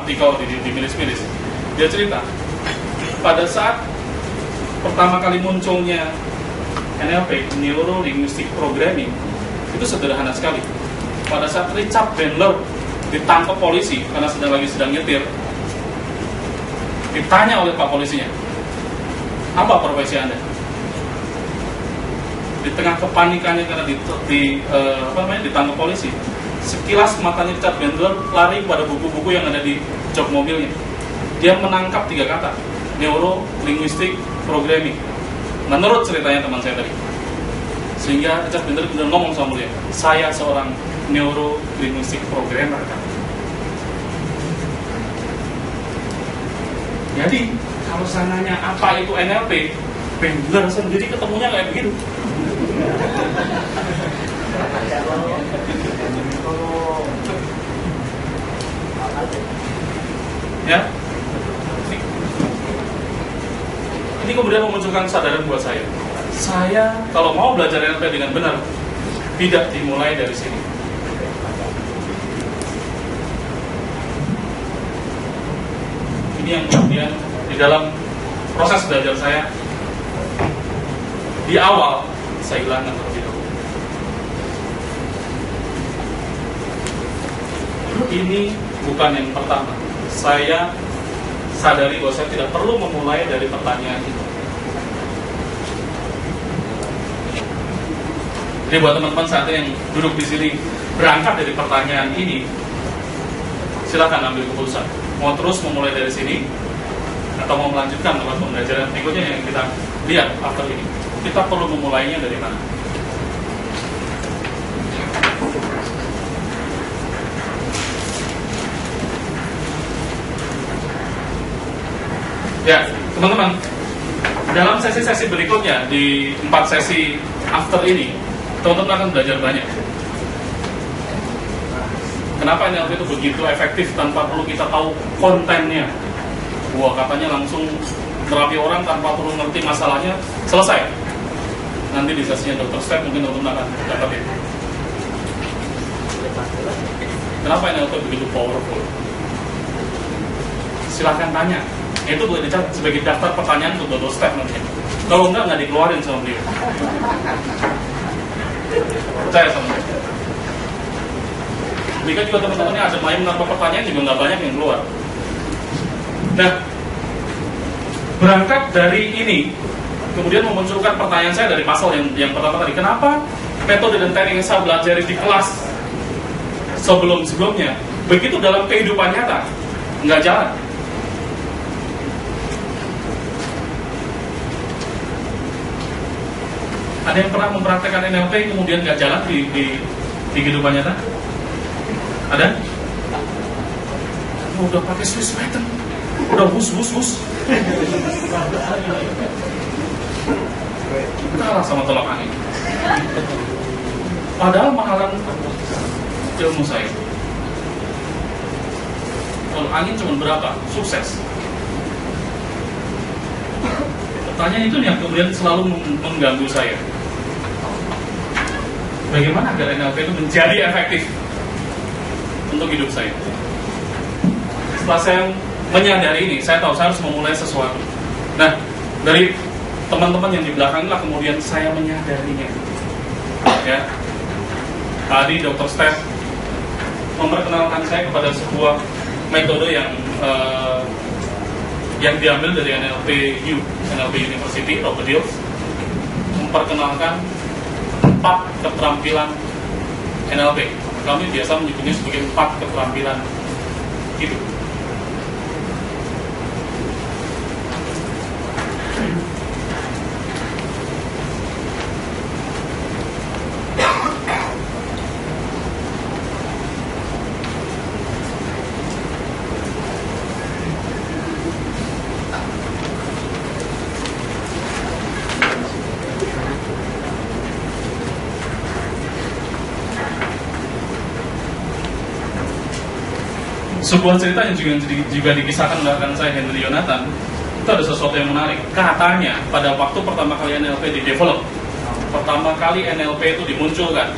artikel di milis-milis. Dia cerita pada saat pertama kali munculnya NLP, Neuro Linguistic Programming, itu sederhana sekali. Pada saat Richard Bandler ditangkap polisi karena sedang nyetir, ditanya oleh Pak polisinya, apa profesi Anda? Di tengah kepanikannya karena ditangkap polisi, sekilas matanya Richard Bandler lari pada buku-buku yang ada di jok mobilnya. Dia menangkap 3 kata, Neuro Linguistic Programming, menurut ceritanya teman saya tadi. Sehingga Richard Bandler benar ngomong sama dia, saya seorang Neuro Linguistic Programmer. Jadi kalau saya nanya apa itu NLP, Bandler sendiri ketemunya kayak begitu. Ya, ini kemudian memunculkan kesadaran buat saya. Saya kalau mau belajar NLP dengan benar, tidak dimulai dari sini. Ini yang kemudian di dalam proses belajar saya, di awal saya hilangkan terlebih dahulu. Ini bukan yang pertama. Saya sadari bahwa saya tidak perlu memulai dari pertanyaan itu. Jadi buat teman-teman saat ini yang duduk di sini berangkat dari pertanyaan ini, silakan ambil keputusan. Mau terus memulai dari sini atau mau melanjutkan lewat pembelajaran berikutnya yang kita lihat after ini. Kita perlu memulainya dari mana? Ya, teman-teman, dalam sesi-sesi berikutnya, di 4 sesi after ini, teman-teman akan belajar banyak. Kenapa NLP itu begitu efektif tanpa perlu kita tahu kontennya? Wah, katanya langsung terapi orang tanpa perlu ngerti masalahnya, selesai. Nanti di sesinya Dr. Step mungkin teman-teman akan dapat itu. Kenapa NLP begitu powerful? Silahkan tanya. Itu boleh dicatat sebagai daftar pertanyaan untuk Dr. Step nanti. Kalau enggak dikeluarin sama beliau. Percaya sama saya. Demikian juga teman-temannya ada main menambah pertanyaan juga nggak banyak yang keluar. Nah, berangkat dari ini, kemudian memunculkan pertanyaan saya dari pasal yang pertama tadi. Kenapa metode dan teknik yang saya belajar di kelas sebelum-sebelumnya begitu dalam kehidupan nyata nggak jalan? Ada yang pernah mempraktekkan NLP kemudian nggak jalan di kehidupan nyata? Ada? Oh, udah pakai Swiss pattern, udah hus. Kalah sama tolak angin. Padahal mahalan ilmu saya. Tolak angin cuma berapa? Sukses. Pertanyaan itu yang kemudian selalu mengganggu saya. Bagaimana agar NLP itu menjadi efektif untuk hidup saya? Setelah saya menyadari ini, saya tahu saya harus memulai sesuatu. Nah, dari teman-teman yang di belakang inilah kemudian saya menyadarinya. Ya, tadi Dr. Steph memperkenalkan saya kepada sebuah metode yang diambil dari NLP University, Robert Dills, memperkenalkan 4 keterampilan NLP. Kami biasa menyebutnya sebagai 4 keterampilan hidup. Sebuah cerita yang juga dikisahkan oleh rekan saya Henry Yonatan, itu ada sesuatu yang menarik. Katanya pada waktu pertama kali NLP di-develop, pertama kali NLP itu dimunculkan,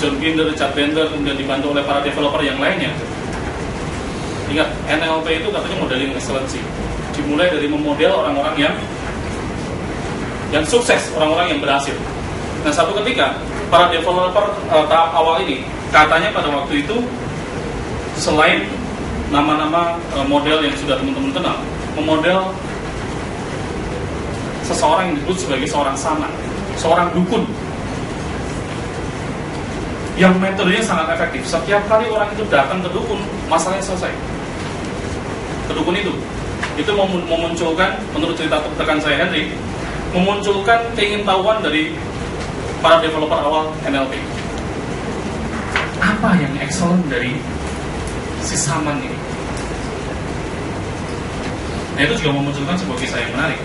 John Grinder, Richard Bandler, kemudian dibantu oleh para developer yang lainnya. Pada saat itu NLP itu belum Ingat, NLP itu katanya modeling excellency. Dimulai dari memodel orang-orang yang sukses, orang-orang yang berhasil. Nah, satu ketika para developer tahap awal ini katanya pada waktu itu selain nama-nama model yang sudah teman-teman kenal, memodel seseorang yang disebut sebagai seorang saman, seorang dukun, yang metodenya sangat efektif. Setiap kali orang itu datang ke dukun, masalahnya selesai. Ke dukun itu memunculkan, menurut cerita rekan saya Henry, memunculkan keingintahuan dari para developer awal NLP. Apa yang excellent dari si saman ini? Nah, itu juga memunculkan sebuah kisah yang menarik.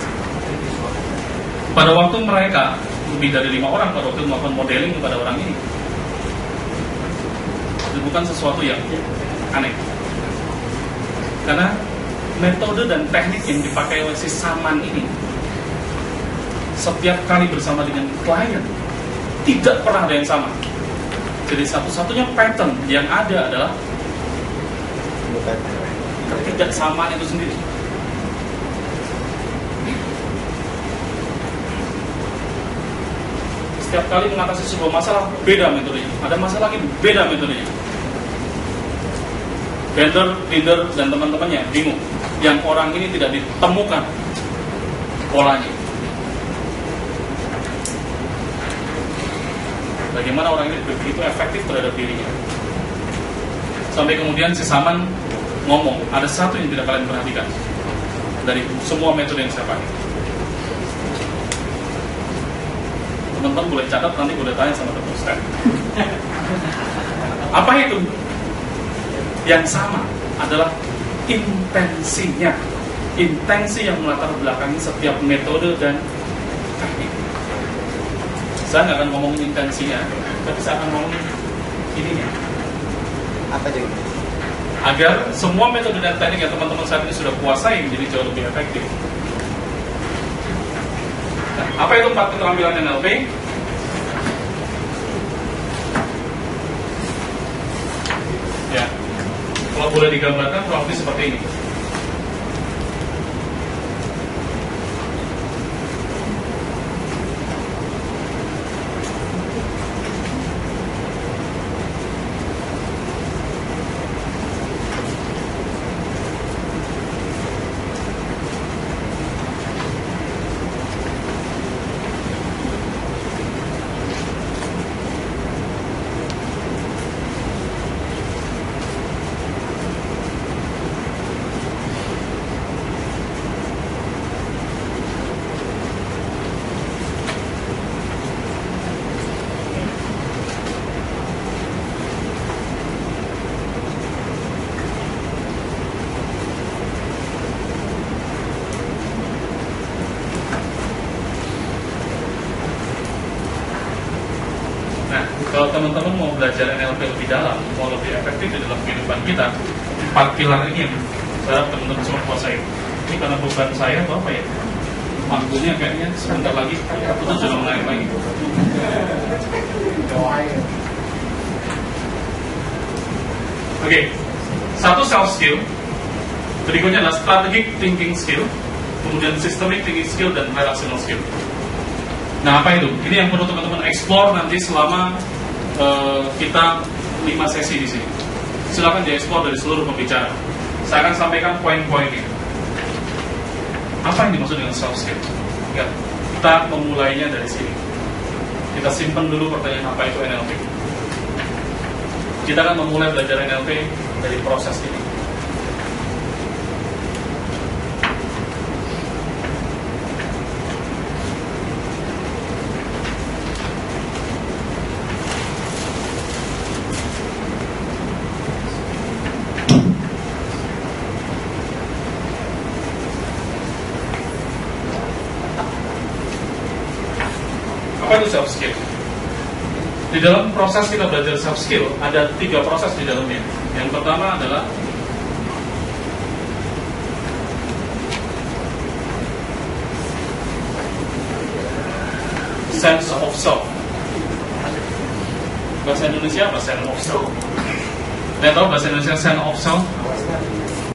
Pada waktu mereka, lebih dari 5 orang pada waktu melakukan modeling kepada orang ini, itu bukan sesuatu yang aneh. Karena metode dan teknik yang dipakai oleh si saman ini, setiap kali bersama dengan klien, tidak pernah ada yang sama. Jadi satu-satunya pattern yang ada adalah ketidaksamaan itu sendiri. Setiap kali mengatasi sebuah masalah, beda metodenya. Ada masalah lagi, beda metodenya. Vendor, leader, dan teman-temannya bingung. Yang orang ini tidak ditemukan polanya. Bagaimana orang ini begitu efektif terhadap dirinya. Sampai kemudian si saman ngomong, ada satu yang tidak kalian perhatikan dari semua metode yang saya pakai. Teman-teman boleh catat, nanti boleh tanya sama teman saya. Apa itu? Yang sama adalah intensinya. Intensi yang melatar belakangi setiap metode dan teknik. Saya nggak akan ngomongin intensinya, tapi saya akan ngomongin ininya. Apa jadi? Agar semua metode dan teknik yang teman-teman saat ini sudah kuasai menjadi jauh lebih efektif. Nah, apa itu 4 keterampilan NLP? Ya, kalau boleh digambarkan kurang lebih seperti ini. Kalau teman-teman mau belajar NLP lebih dalam, mau lebih efektif di dalam kehidupan kita, 4 pilar ini yang saya harap teman-teman semua kuasai. Ini karena beban saya atau apa ya? Waktunya kayaknya sebentar lagi itu sudah menaik lagi. Oke, 1 self skill, berikutnya adalah strategic thinking skill, kemudian systemic thinking skill, dan relational skill. Nah, apa itu? Ini yang perlu teman-teman explore nanti selama kita 5 sesi di sini. Silakan dieksplor dari seluruh pembicara. Saya akan sampaikan poin-poinnya. Apa yang dimaksud dengan self skill? Ingat, kita memulainya dari sini. Kita simpan dulu pertanyaan apa itu NLP. Kita akan memulai belajar NLP dari proses ini. Apa itu self skill? Di dalam proses kita belajar self skill ada 3 proses di dalamnya. Yang pertama adalah sense of self. Bahasa Indonesia apa sense of self? Saya tahu bahasa Indonesia sense of self.